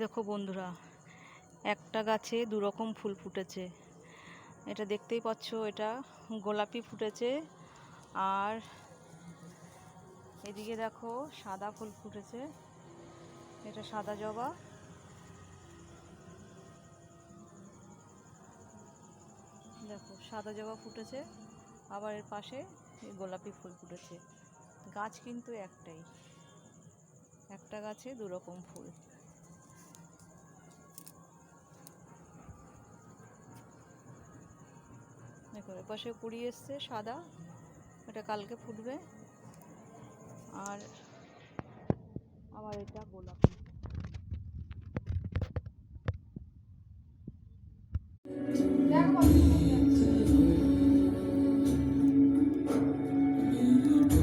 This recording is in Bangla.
দেখো বন্ধুরা, একটা গাছে দু রকম ফুল ফুটেছে। এটা দেখতেই পাচ্ছ, এটা গোলাপি ফুটেছে। আর এদিকে দেখো সাদা ফুল ফুটেছে, এটা সাদা জবা। দেখো সাদা জবা ফুটেছে, আবার এর পাশে গোলাপি ফুল ফুটেছে। গাছ কিন্তু একটাই, একটা গাছে দু রকম ফুল। দেখো এপাশে কুড়ি এসছে সাদা, এটা কালকে ফুটবে। আর আবার এটা গোলাপি।